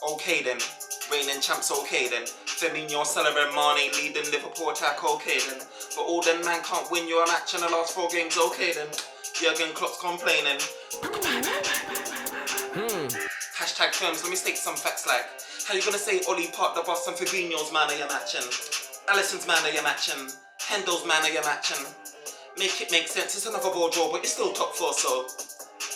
Okay then. Reigning champs, okay then. Firmino, Sullivan, Mane leading Liverpool attack, okay then. But all them man can't win your match in the last 4 games, okay then. Jurgen Klopp's complaining. Hashtag terms, let me state some facts like, how you gonna say Ollie parked the bus and Fabinho's man are you matching? Alisson's man are you matching? Hendo's man are you matching? Make it make sense, it's another ball draw, but you're still top 4, so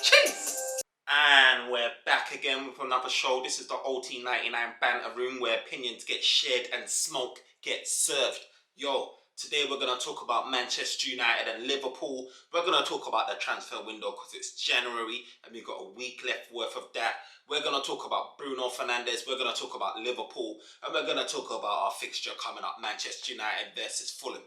chase! And we're back again with another show. This is the OT99 Banter Room where opinions get shared and smoke gets served. Yo, today we're going to talk about Manchester United and Liverpool. We're going to talk about the transfer window because it's January and we've got a week left worth of that. We're going to talk about Bruno Fernandes. We're going to talk about Liverpool. And we're going to talk about our fixture coming up, Manchester United versus Fulham.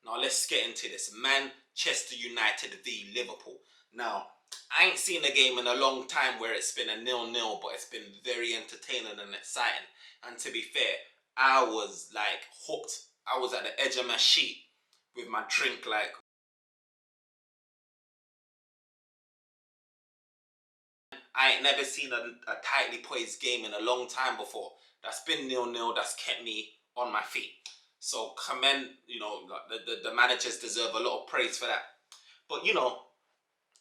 Now let's get into this. Manchester United v Liverpool. Now, I ain't seen a game in a long time where it's been a 0-0, but it's been very entertaining and exciting. And to be fair, I was like hooked. I was at the edge of my seat with my drink like. I ain't never seen a tightly poised game in a long time before. That's been 0-0, that's kept me on my feet. So commend, the managers deserve a lot of praise for that. But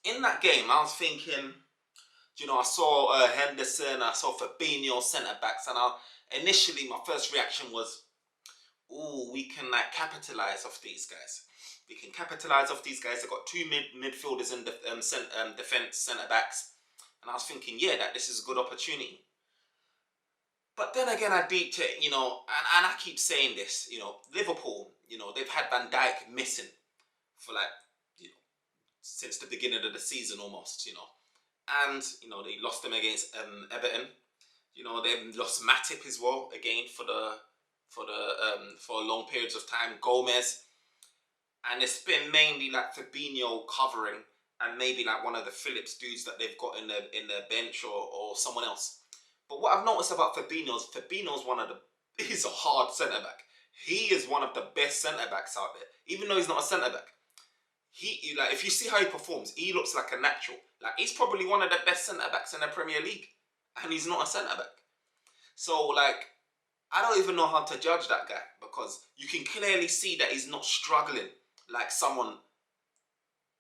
in that game, I was thinking, I saw Henderson, I saw Fabinho centre-backs, and initially my first reaction was, ooh, we can capitalise off these guys. We can capitalise off these guys. They've got 2 midfielders in defence, centre-backs. And I was thinking, yeah, that this is a good opportunity. But then again, I deeped it, and I keep saying this, Liverpool, they've had Van Dijk missing for since the beginning of the season almost, and they lost them against Everton. They've lost Matip as well again for long periods of time. Gomez, and it's been mainly Fabinho covering, and maybe one of the Phillips dudes that they've got in their bench or someone else. But what I've noticed about Fabinho's he's a hard centre back. He is one of the best centre backs out there, even though he's not a centre back. He if you see how he performs, he looks like a natural. He's probably one of the best centre backs in the Premier League, and he's not a centre back. So I don't even know how to judge that guy because you can clearly see that he's not struggling like someone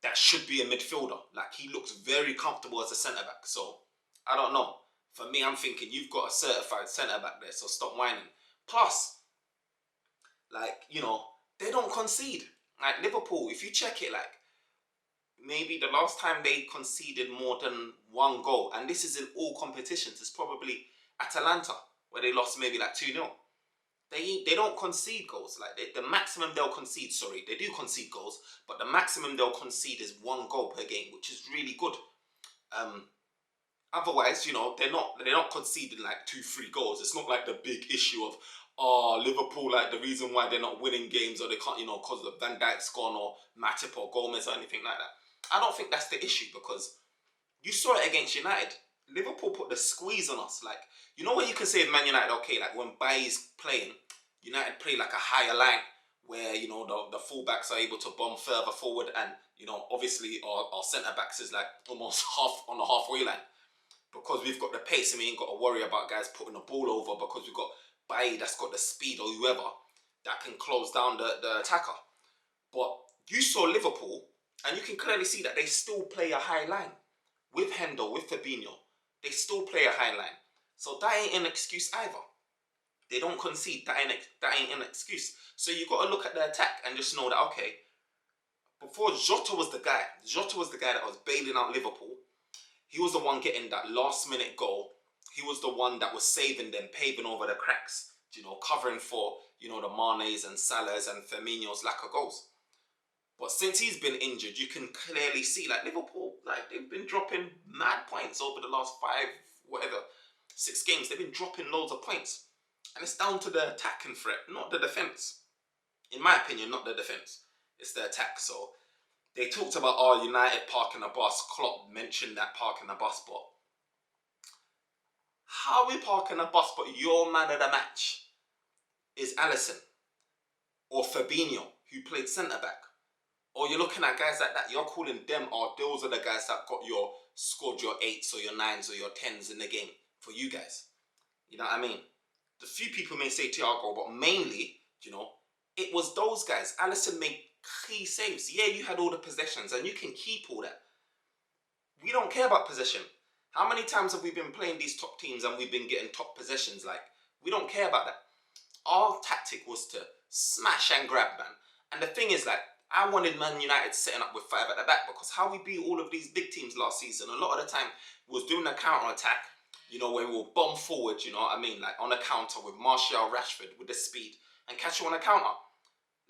that should be a midfielder. He looks very comfortable as a centre back. So I don't know. For me, I'm thinking you've got a certified centre back there, so stop whining. Plus, they don't concede. Liverpool, if you check it, maybe the last time they conceded more than 1 goal, and this is in all competitions, it's probably Atalanta, where they lost maybe 2-0. They don't concede goals. The maximum they'll concede, they do concede goals, but the maximum they'll concede is 1 goal per game, which is really good. Otherwise, they're not conceding 2-3 goals. It's not the big issue of Liverpool, the reason why they're not winning games or they can't, because of Van Dijk's gone or Matip or Gomez or anything like that. I don't think that's the issue because you saw it against United. Liverpool put the squeeze on us. Where you can say Man United, okay, when Bailly's playing, United play a higher line where, the fullbacks are able to bomb further forward and, obviously our centre-backs is almost half on the halfway line. Because we've got the pace and we ain't got to worry about guys putting the ball over because we've got Bailly that's got the speed or whoever that can close down the attacker. But you saw Liverpool and you can clearly see that they still play a high line. With Hendo, with Fabinho, they still play a high line. So that ain't an excuse either. They don't concede, that ain't an excuse. So you got to look at the attack and just know that, okay, before Jota was the guy that was bailing out Liverpool. He was the one getting that last-minute goal. He was the one that was saving them, paving over the cracks, covering for, the Manes and Salahs and Firmino's lack of goals. But since he's been injured, you can clearly see, Liverpool, they've been dropping mad points over the last 6 games. They've been dropping loads of points. And it's down to the attacking threat, not the defence. In my opinion, not the defence. It's the attack, so. They talked about United parking the bus. Klopp mentioned that parking the bus, but how are we parking the bus but your man of the match is Alisson or Fabinho, who played centre-back? Or you're looking at guys like that, you're calling them, those are the guys that scored your 8s or your 9s or your 10s in the game for you guys. You know what I mean? The few people may say Thiago, but mainly, it was those guys. Alisson made key saves. Yeah, you had all the possessions, and you can keep all that. We don't care about possession. How many times have we been playing these top teams and we've been getting top possessions? Like, we don't care about that. Our tactic was to smash and grab, man. And the thing is, like, I wanted Man United setting up with 5 at the back, because how we beat all of these big teams last season, a lot of the time was doing a counter-attack, where we will bomb forward, you know what I mean? Like, on a counter with Martial, Rashford, with the speed, and catch you on a counter.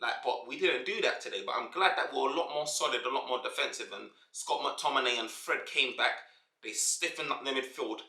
Like, but we didn't do that today. But I'm glad that we're a lot more solid, a lot more defensive. And Scott McTominay and Fred came back. They stiffened up the midfield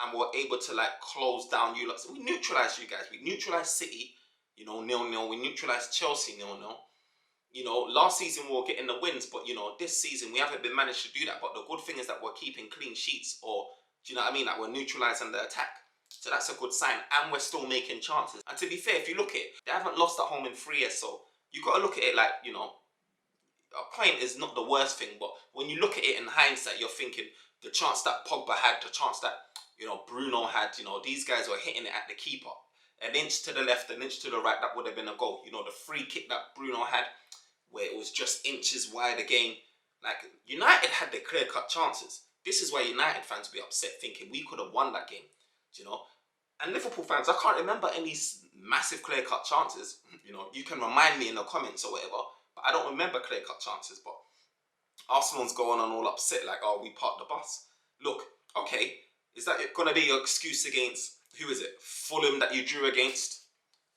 and were able to, like, close down you lot. So we neutralised you guys. We neutralised City, 0-0. We neutralised Chelsea 0-0. Last season we were getting the wins, but this season we haven't been managed to do that. But the good thing is that we're keeping clean sheets, or do you know what I mean? Like, we're neutralising the attack. So that's a good sign, and we're still making chances. And to be fair, if you look at it, they haven't lost at home in 3 years, so you got to look at it like, a point is not the worst thing, but when you look at it in hindsight, you're thinking the chance that Pogba had, the chance that, Bruno had, these guys were hitting it at the keeper. An inch to the left, an inch to the right, that would have been a goal. The free kick that Bruno had, where it was just inches wide again. Like, United had the clear-cut chances. This is why United fans be upset, thinking we could have won that game, And Liverpool fans, I can't remember any massive clear-cut chances. You can remind me in the comments or whatever, but I don't remember clear-cut chances. But Arsenal's going on all upset, like, oh, we parked the bus. Look, okay, is that going to be your excuse against, who is it, Fulham that you drew against?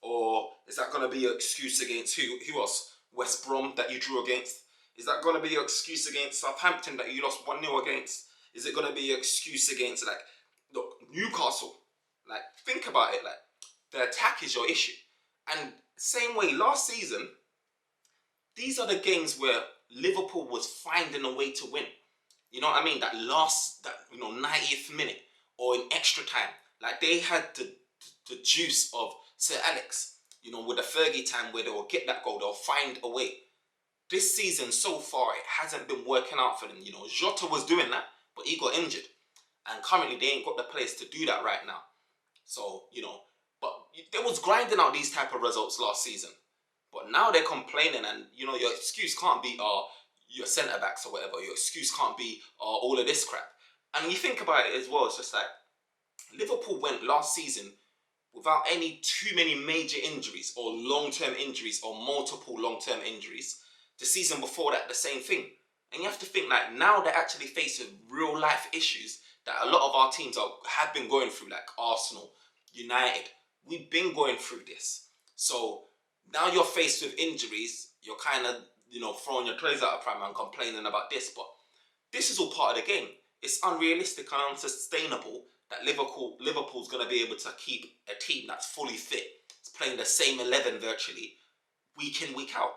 Or is that going to be your excuse against who else? West Brom that you drew against? Is that going to be your excuse against Southampton that you lost 1-0 against? Is it going to be your excuse against, like, look, Newcastle? Like, think about it, like, the attack is your issue. And same way, last season, these are the games where Liverpool was finding a way to win. You know what I mean? That 90th minute or in extra time. Like, they had the juice of Sir Alex, with the Fergie time where they'll get that goal, they'll find a way. This season, so far, it hasn't been working out for them. Jota was doing that, but he got injured. And currently, they ain't got the players to do that right now. So, but they was grinding out these type of results last season. But now they're complaining, and, your excuse can't be, your centre-backs or whatever. Your excuse can't be, all of this crap. And you think about it as well, it's just like, Liverpool went last season without any too many major injuries or long-term injuries or multiple long-term injuries. The season before that, the same thing. And you have to think, like, now they're actually facing real-life issues that a lot of our teams have been going through, like Arsenal, United. We've been going through this. So now you're faced with injuries, you're kind of, throwing your clothes out of prime and complaining about this. But this is all part of the game. It's unrealistic and unsustainable that Liverpool's going to be able to keep a team that's fully fit. It's playing the same 11 virtually, week in, week out.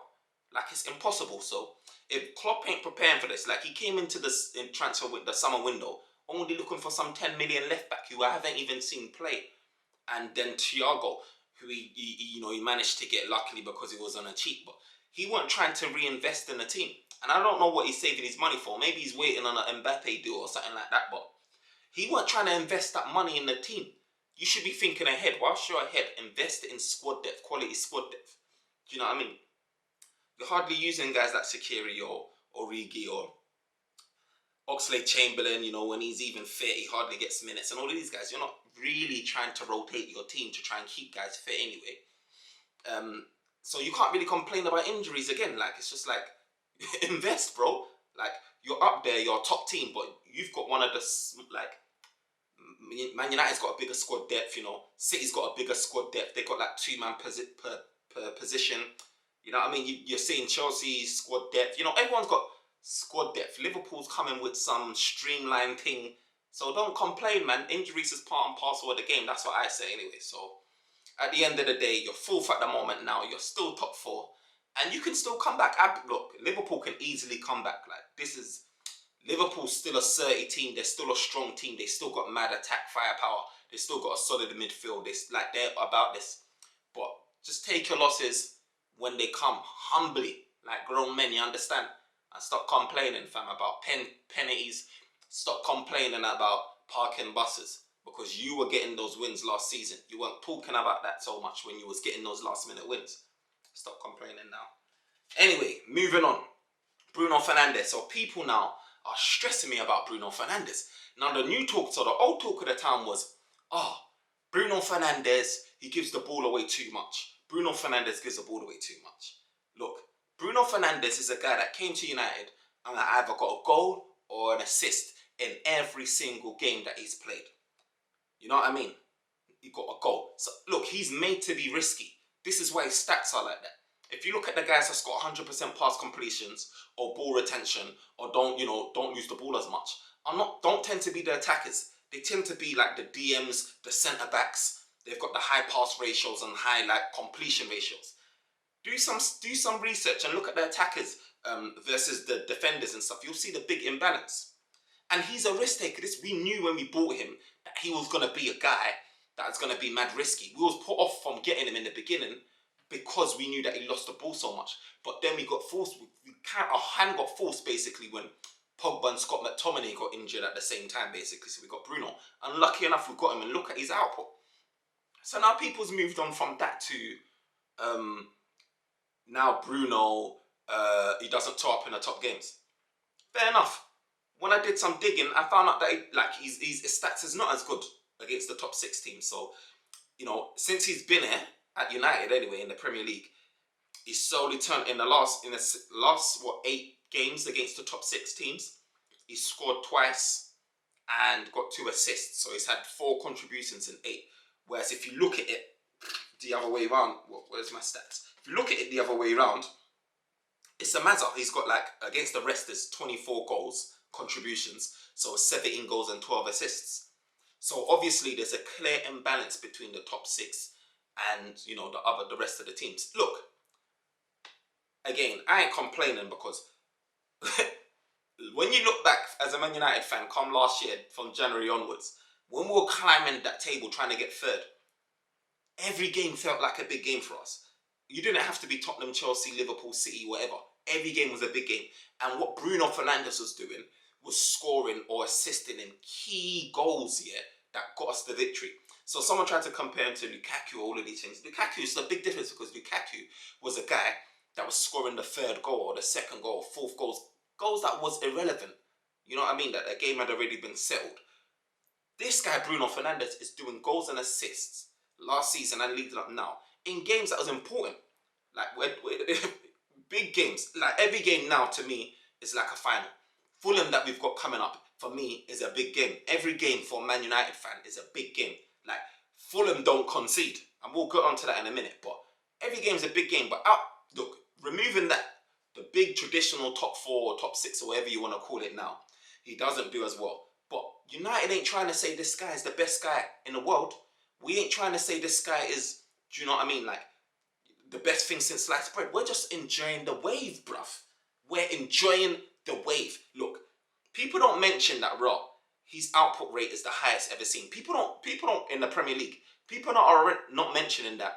Like, it's impossible. So if Klopp ain't preparing for this, like, he came into this in transfer with the summer window only looking for some 10 million left back who I haven't even seen play. And then Thiago, who he managed to get luckily because he was on a cheap, but he wasn't trying to reinvest in the team. And I don't know what he's saving his money for. Maybe he's waiting on an Mbappe deal or something like that, but he wasn't trying to invest that money in the team. You should be thinking ahead. Whilst you're ahead, invest it in squad depth, quality squad depth. Do you know what I mean? You're hardly using guys like Shaqiri or Origi or Oxlade-Chamberlain, when he's even fit, he hardly gets minutes. And all of these guys, you're not really trying to rotate your team to try and keep guys fit anyway. So you can't really complain about injuries again. Like, it's just like, invest, bro. Like, you're up there, you're a top team, but you've got one of the, like, Man United's got a bigger squad depth, City's got a bigger squad depth. They've got like 2-man per position. You know what I mean? You're seeing Chelsea's squad depth. Everyone's got squad depth. Liverpool's coming with some streamlined thing. So don't complain, man. Injuries is part and parcel of the game. That's what I say anyway. So at the end of the day, you're fourth at the moment now. You're still top 4. And you can still come back. Look, Liverpool can easily come back. Like, this is... Liverpool's still a 30 team. They're still a strong team. They still got mad attack firepower. They still got a solid midfield. They're about this. But just take your losses when they come humbly, like grown men. You understand? And stop complaining, fam, about penalties. Stop complaining about parking buses. because you were getting those wins last season. You weren't talking about that so much when you was getting those last minute wins. Stop complaining now. Anyway, moving on. Bruno Fernandes. So people now are stressing me about Bruno Fernandes. Now the new talk, so the old talk of the town was, oh, Bruno Fernandes, he gives the ball away too much. Bruno Fernandes gives the ball away too much. Look, Bruno Fernandes is a guy that came to United and either got a goal or an assist in every single game that he's played. You know what I mean? He got a goal. So look, he's made to be risky. This is why his stats are like that. If you look at the guys that's got 100% pass completions or ball retention or don't lose the ball as much, don't tend to be the attackers. They tend to be like the DMs, the centre backs. They've got the high pass ratios and high completion ratios. Do some research and look at the attackers versus the defenders and stuff. You'll see the big imbalance. And he's a risk taker. We knew when we bought him that he was going to be a guy that's going to be mad risky. We was put off from getting him in the beginning because we knew that he lost the ball so much. But then we got forced. Our hand got forced basically when Pogba and Scott McTominay got injured at the same time basically. So we got Bruno. And lucky enough we got him, and look at his output. So now people's moved on from that to now Bruno, he doesn't toe up in the top games. Fair enough. When I did some digging, I found out that his stats is not as good against the top 6 teams. So, since he's been here at United anyway in the Premier League, he's slowly turned in the last 8 games against the top 6 teams. He scored twice and got 2 assists. So he's had 4 contributions in 8. Whereas if you look at it the other way around, where's my stats? If you look at it the other way around, it's a Mazza. He's got against the rest, there's 24 goals contributions, so 17 goals and 12 assists. So obviously there's a clear imbalance between the top 6 and the rest of the teams. Look, again, I ain't complaining because when you look back as a Man United fan, come last year from January onwards, when we were climbing that table trying to get third, every game felt like a big game for us. You didn't have to be Tottenham, Chelsea, Liverpool, City, whatever. Every game was a big game. And what Bruno Fernandes was doing was scoring or assisting in key goals here that got us the victory. So someone tried to compare him to Lukaku, all of these things. Lukaku is a big difference because Lukaku was a guy that was scoring the 3rd goal or the 2nd goal or 4th goals that was irrelevant. You know what I mean? That the game had already been settled. This guy, Bruno Fernandes, is doing goals and assists last season and leading up now in games that was important. Big games. Every game now to me is like a final. Fulham that we've got coming up for me is a big game. Every game for a Man United fan is a big game. Fulham don't concede, and we'll get onto that in a minute. But every game is a big game. But look, removing that, the big traditional top 4 or top 6 or whatever you want to call it now, he doesn't do as well. But United ain't trying to say this guy is the best guy in the world. We ain't trying to say this guy is, do you know what I mean? The best thing since sliced bread. We're just enjoying the wave, bruv. We're enjoying the wave. Look, people don't mention that his output rate is the highest ever seen. People don't in the Premier League. People are not mentioning that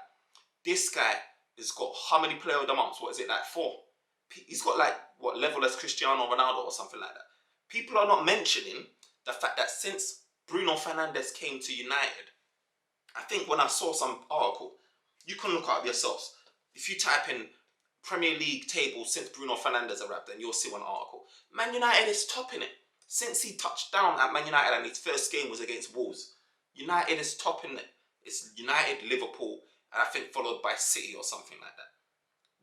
this guy has got how many player of the month? What is it, 4? He's got what level as Cristiano Ronaldo or something like that. People are not mentioning the fact that since Bruno Fernandes came to United, I think when I saw some article, you can look up yourselves. If you type in Premier League table since Bruno Fernandes arrived, then you'll see one article. Man United is topping it. Since he touched down at Man United and his first game was against Wolves, United is topping it. It's United, Liverpool, and I think followed by City or something like that.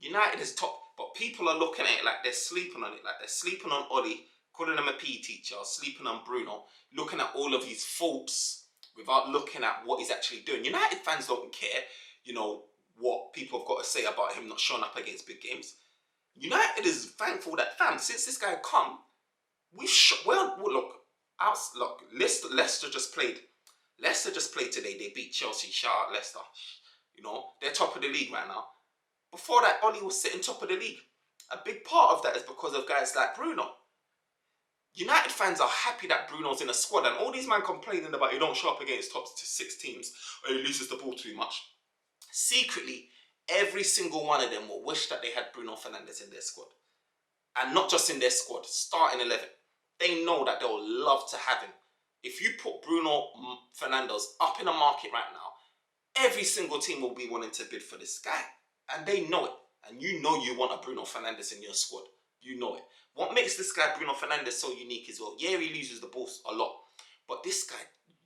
United is top, but people are looking at it like they're sleeping on it. Like they're sleeping on Oli, calling him a PE teacher, sleeping on Bruno, looking at all of his faults without looking at what he's actually doing. United fans don't care, what people have got to say about him not showing up against big games. United is thankful that, since this guy come, Leicester just played. Leicester just played today. They beat Chelsea. Shout out Leicester. They're top of the league right now. Before that, Oli was sitting top of the league. A big part of that is because of guys like Bruno. United fans are happy that Bruno's in a squad, and all these men complaining about he don't show up against top 6 teams or he loses the ball too much. Secretly, every single one of them will wish that they had Bruno Fernandes in their squad. And not just in their squad, starting 11. They know that they'll love to have him. if you put Bruno Fernandes up in the market right now, every single team will be wanting to bid for this guy. And they know it. And you know you want a Bruno Fernandes in your squad. You know it. What makes this guy Bruno Fernandes so unique as well, yeah, he loses the ball a lot, but this guy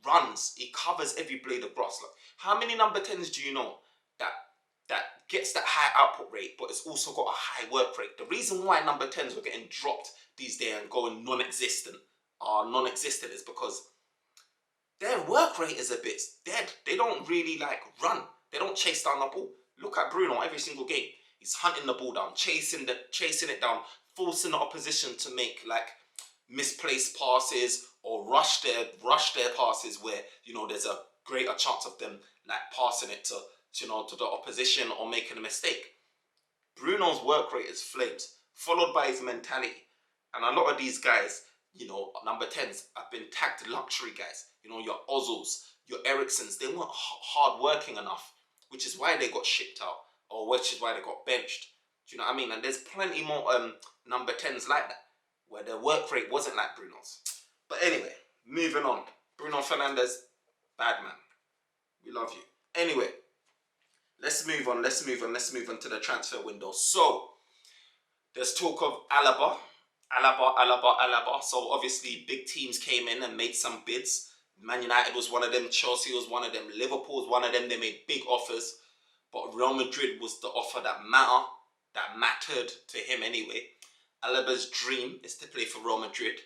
runs. He covers every blade of grass. Like, how many number 10s do you know that gets that high output rate, but it's also got a high work rate? The reason why number 10s are getting dropped these days and going non-existent is because their work rate is a bit dead. They don't really like run. They don't chase down the ball. Look at Bruno every single game. He's hunting the ball down, chasing it down, forcing the opposition to make like misplaced passes or rush their passes where, you know, there's a greater chance of them like passing it to the opposition or making a mistake. Bruno's work rate is flames, followed by his mentality. And a lot of these guys, you know, number 10s have been tagged luxury guys. You know, your Ozils, your Ericssons, they weren't hard working enough, which is why they got shipped out, or which is why they got benched. Do you know what I mean? And there's plenty more number 10s like that, where their work rate wasn't like Bruno's. But anyway, moving on. Bruno Fernandes, bad man. We love you. Anyway, let's move on to the transfer window. So, there's talk of Alaba. So obviously big teams came in and made some bids. Man United was one of them, Chelsea was one of them, Liverpool was one of them. They made big offers, but Real Madrid was the offer that mattered to him anyway. Alaba's dream is to play for Real Madrid,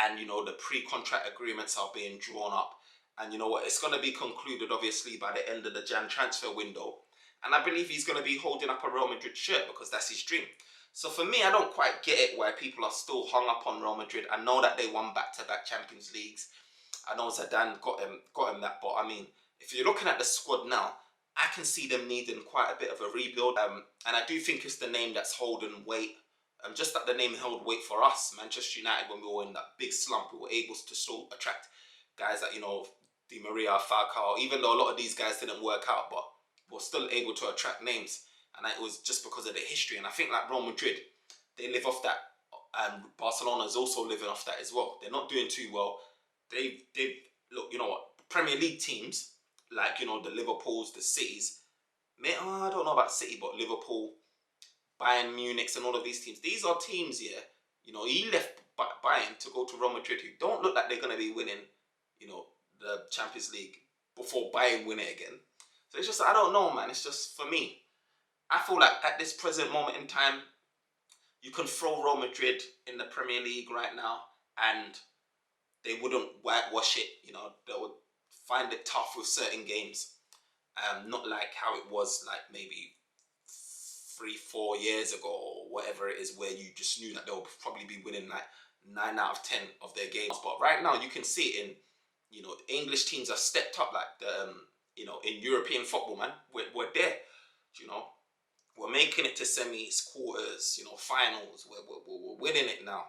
and you know, the pre-contract agreements are being drawn up, and you know what, it's going to be concluded obviously by the end of the Jan transfer window, and I believe he's going to be holding up a Real Madrid shirt because that's his dream. So for me, I don't quite get it why people are still hung up on Real Madrid. I know that they won back-to-back Champions Leagues. I know Zidane got him that, but I mean, if you're looking at the squad now, I can see them needing quite a bit of a rebuild. And I do think it's the name that's holding weight. Just that the name held weight for us, Manchester United, when we were in that big slump, we were able to still attract guys that, you know, Di Maria, Falcao, even though a lot of these guys didn't work out, but we're still able to attract names. And it was just because of the history. And I think like Real Madrid, they live off that. And Barcelona is also living off that as well. They're not doing too well. They've look, you know what, Premier League teams, like, you know, the Liverpools, the Cities, I don't know about City, but Liverpool, Bayern Munich and all of these teams, these are teams, yeah, you know, he left Bayern to go to Real Madrid, who don't look like they're going to be winning, you know, the Champions League before Bayern win it again. So it's just, I don't know, man. It's just, for me, I feel like at this present moment in time, you can throw Real Madrid in the Premier League right now and they wouldn't whitewash it. You know, they would find it tough with certain games. Not like how it was like maybe 3-4 years ago or whatever it is, where you just knew that they'll probably be winning like 9 out of 10 of their games. But right now you can see it in, you know, English teams are stepped up like the, you know, in European football, man. We're there, you know. We're making it to semis, quarters, you know, finals. We're winning it now.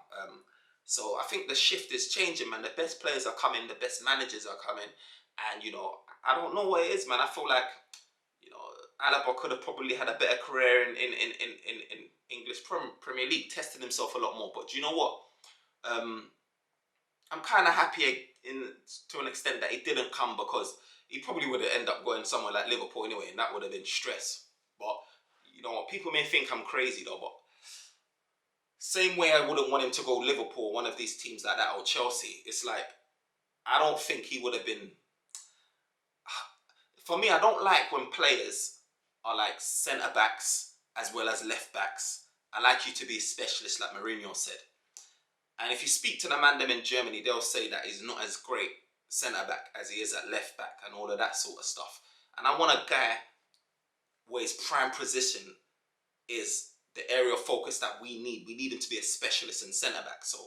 So I think the shift is changing, man. The best players are coming, the best managers are coming, and you know, I don't know what it is, man. I feel like, you know, Alaba could have probably had a better career in English Premier League, testing himself a lot more. But do you know what? I'm kind of happy to an extent that he didn't come, because he probably would have ended up going somewhere like Liverpool anyway, and that would have been stress. But you know what? People may think I'm crazy though, but same way I wouldn't want him to go Liverpool, one of these teams like that, or Chelsea. It's like, I don't think he would have been. For me, I don't like when players are like centre backs as well as left backs. I like you to be a specialist, like Mourinho said. And if you speak to the man them in Germany, they'll say that he's not as great centre back as he is at left back and all of that sort of stuff. And I want a guy where his prime position is the area of focus that we need. We need him to be a specialist in centre back. So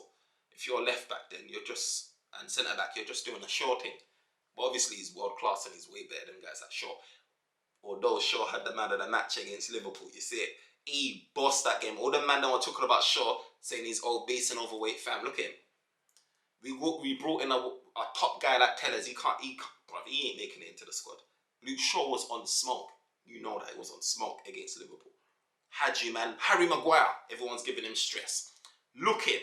if you're left back, then you're just, and centre back, you're just doing a Shaw thing. But obviously he's world class and he's way better than guys like Shaw. Although Shaw had the man of the match against Liverpool, you see it. He bossed that game. All the man that were talking about Shaw, saying he's obese and overweight, fam. Look at him. We brought in a top guy like Tellers. He ain't making it into the squad. Luke Shaw was on smoke. You know that he was on smoke against Liverpool. Hadji, man. Harry Maguire. Everyone's giving him stress. Look at him.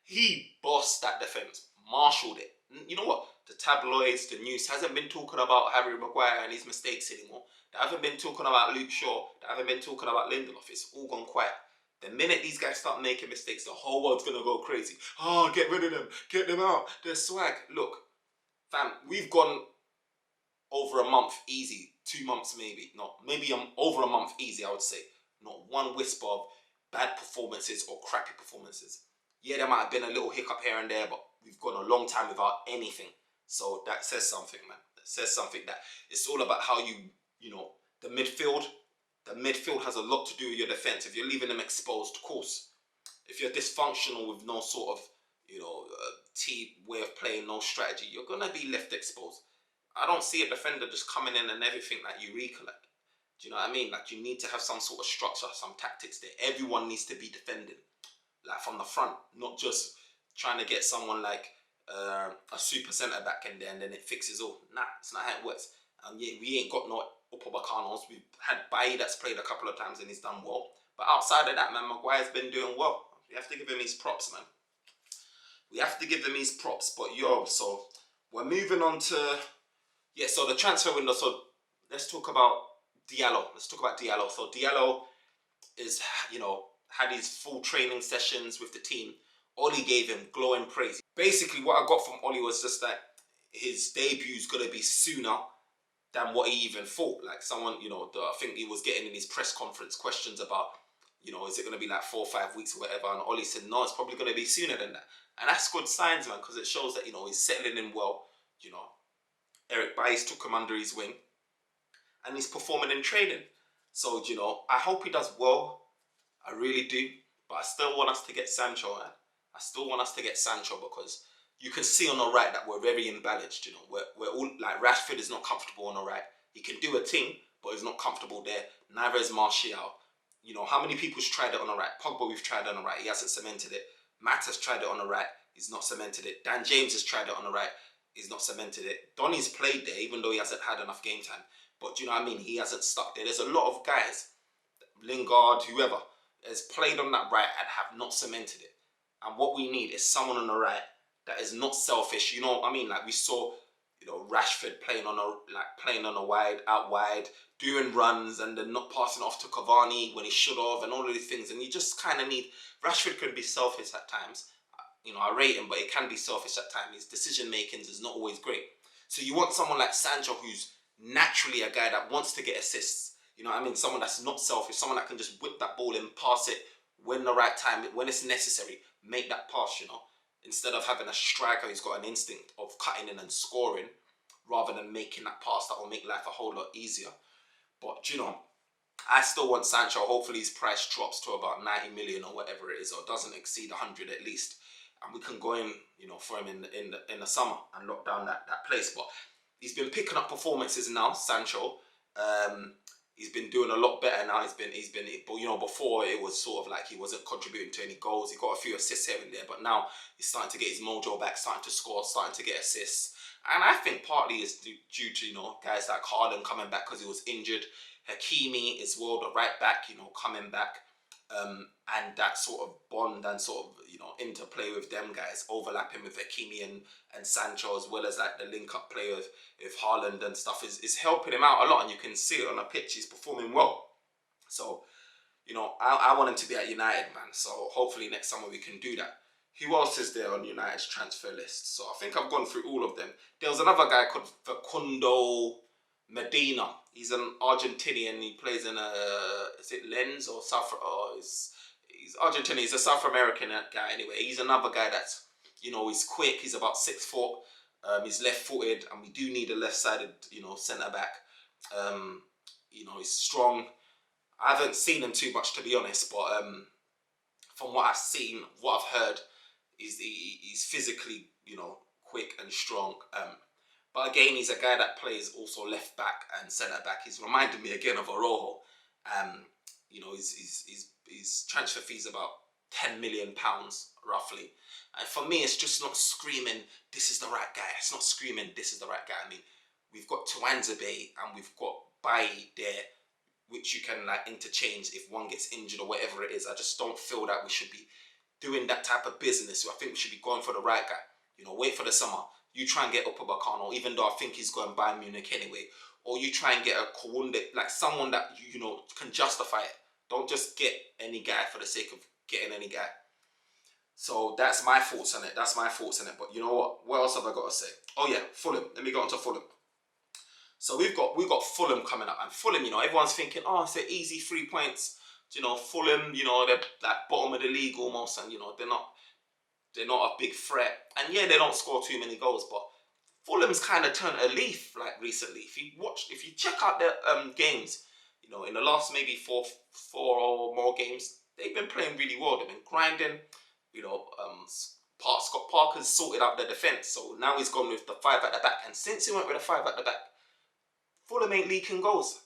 He bossed that defence. Marshalled it. You know what? The tabloids, the news hasn't been talking about Harry Maguire and his mistakes anymore. They haven't been talking about Luke Shaw. They haven't been talking about Lindelof. It's all gone quiet. The minute these guys start making mistakes, the whole world's gonna go crazy. Oh, get rid of them. Get them out. They're swag. Look, fam, we've gone over a month easy. 2 months maybe. No, maybe over a month easy, I would say. Not one whisper of bad performances or crappy performances. Yeah, there might have been a little hiccup here and there, but we've gone a long time without anything. So that says something, man. That says something that it's all about how you know, the midfield. The midfield has a lot to do with your defense. If you're leaving them exposed, of course. If you're dysfunctional with no sort of, team way of playing, no strategy, you're gonna be left exposed. I don't see a defender just coming in and everything like Eureka. Like, do you know what I mean? Like, you need to have some sort of structure, some tactics there. Everyone needs to be defending, like from the front, not just trying to get someone like a super centre back in there and then it fixes all. Nah, it's not how it works. Yeah, we ain't got no upper bacanos. We've had Bailly that's played a couple of times and he's done well. But outside of that, man, Maguire's been doing well. We have to give him his props, man. We have to give him his props. But so we're moving on to so the transfer window. So let's talk about Diallo. So Diallo is, had his full training sessions with the team. Ollie gave him glowing praise. Basically, what I got from Ollie was just that his debut's gonna be sooner than what he even thought. Like someone, I think he was getting in his press conference questions about, is it gonna be like 4 or 5 weeks or whatever? And Ollie said, no, it's probably gonna be sooner than that. And that's good signs, man, because it shows that, he's settling in well. Eric Bailly took him under his wing and he's performing in training. So, I hope he does well. I really do. But I still want us to get Sancho, man. I still want us to get Sancho because you can see on the right that we're very imbalanced. We're all like Rashford is not comfortable on the right. He can do a thing, but he's not comfortable there. Neither is Martial. How many people's tried it on the right? Pogba, we've tried it on the right. He hasn't cemented it. Matt has tried it on the right. He's not cemented it. Dan James has tried it on the right. He's not cemented it. Donny's played there, even though he hasn't had enough game time. But do you know what I mean? He hasn't stuck there. There's a lot of guys, Lingard, whoever, has played on that right and have not cemented it. And what we need is someone on the right that is not selfish. You know what I mean? Like we saw, Rashford playing on a wide, out wide, doing runs and then not passing off to Cavani when he should have, and all of these things. And you just kind of need Rashford can be selfish at times. I rate him, but it can be selfish at times. His decision making is not always great. So you want someone like Sancho who's naturally a guy that wants to get assists. Someone that's not selfish, someone that can just whip that ball and pass it when the right time, when it's necessary, make that pass, instead of having a striker who's got an instinct of cutting in and scoring rather than making that pass that will make life a whole lot easier. But, I still want Sancho. Hopefully his price drops to about 90 million or whatever it is, or doesn't exceed 100 at least. And we can go in, for him in the summer and lock down that place. But he's been picking up performances now, Sancho. He's been doing a lot better now. He's been, before it was sort of like he wasn't contributing to any goals. He got a few assists here and there, but now he's starting to get his mojo back, starting to score, starting to get assists. And I think partly is due to, guys like Haaland coming back because he was injured. Hakimi as well, the right back, coming back. And that sort of bond and sort of, interplay with them guys, overlapping with Hakimi and Sancho, as well as like the link-up play with Haaland and stuff is helping him out a lot, and you can see it on the pitch. He's performing well. So, I want him to be at United, man. So hopefully next summer we can do that. Who else is there on United's transfer list? So I think I've gone through all of them. There was another guy called Facundo Medina. He's an Argentinian. He plays in is it Lens or South? He's Argentinian. He's a South American guy anyway. He's another guy that's, he's quick. He's about 6 foot. He's left-footed, and we do need a left-sided, centre back. He's strong. I haven't seen him too much, to be honest, but from what I've seen, what I've heard, he's physically, quick and strong. But again, he's a guy that plays also left back and centre back. He's reminded me again of Arojo. His transfer fee is about £10 million roughly. And for me, it's just not screaming, this is the right guy. It's not screaming, this is the right guy. We've got Tuanzebe and we've got Bailly there, which you can like interchange if one gets injured or whatever it is. I just don't feel that we should be doing that type of business. So I think we should be going for the right guy. Wait for the summer. you try and get Upamecano, even though I think he's going Bayern Munich anyway, or you try and get a Kowunde, like someone that you know can justify it. Don't just get any guy for the sake of getting any guy. So that's my thoughts on it. That's my thoughts on it. But you know what? What else have I got to say? Oh yeah, Fulham. Let me go on to Fulham. So we've got Fulham coming up, and Fulham, you know, everyone's thinking, oh, it's an easy 3 points. You know, Fulham, you know, they're like bottom of the league almost, and you know they're not a big threat. And yeah, they don't score too many goals, but Fulham's kind of turned a leaf like recently. If you check out their games, you know, in the last maybe four or more games, they've been playing really well. They've been grinding. You know, Scott Parker's sorted out the defense, so now he's gone with the 5 at the back. And since he went with the 5 at the back, Fulham ain't leaking goals.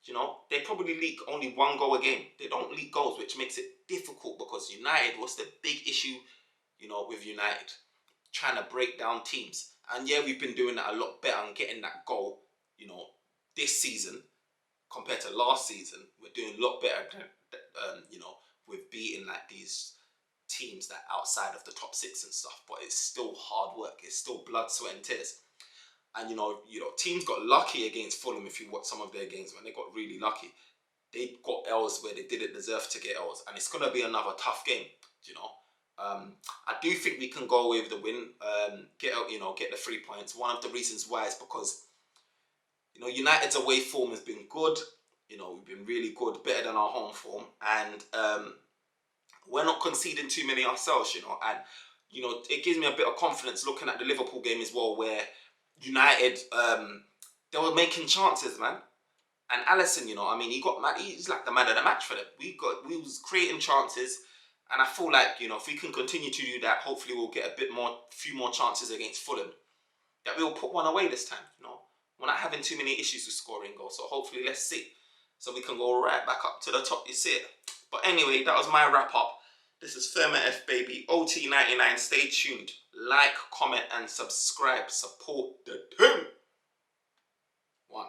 You know, they probably leak only 1 goal a game. They don't leak goals, which makes it difficult because United, what's the big issue, you know, with United? Trying to break down teams. And yeah, we've been doing that a lot better and getting that goal, you know, this season compared to last season. We're doing a lot better, you know, with beating like these teams that outside of the top 6 and stuff. But it's still hard work. It's still blood, sweat and tears. And you know, teams got lucky against Fulham. If you watch some of their games, man, they got really lucky. They got L's where they didn't deserve to get L's, and it's gonna be another tough game. You know, I do think we can go with the win. Get the 3 points. One of the reasons why is because you know United's away form has been good. You know, we've been really good, better than our home form, and we're not conceding too many ourselves. You know, and you know it gives me a bit of confidence looking at the Liverpool game as well, where United, they were making chances, man. And Alisson, you know, I mean, he's like the man of the match for them. We was creating chances, and I feel like, you know, if we can continue to do that, hopefully we'll get few more chances against Fulham. That we'll put one away this time, you know. We're not having too many issues with scoring goals, so hopefully let's see. So we can go right back up to the top, you see it. But anyway, that was my wrap up. This is Firma F Baby, OT99. Stay tuned. Like, comment, and subscribe. Support the team. 1.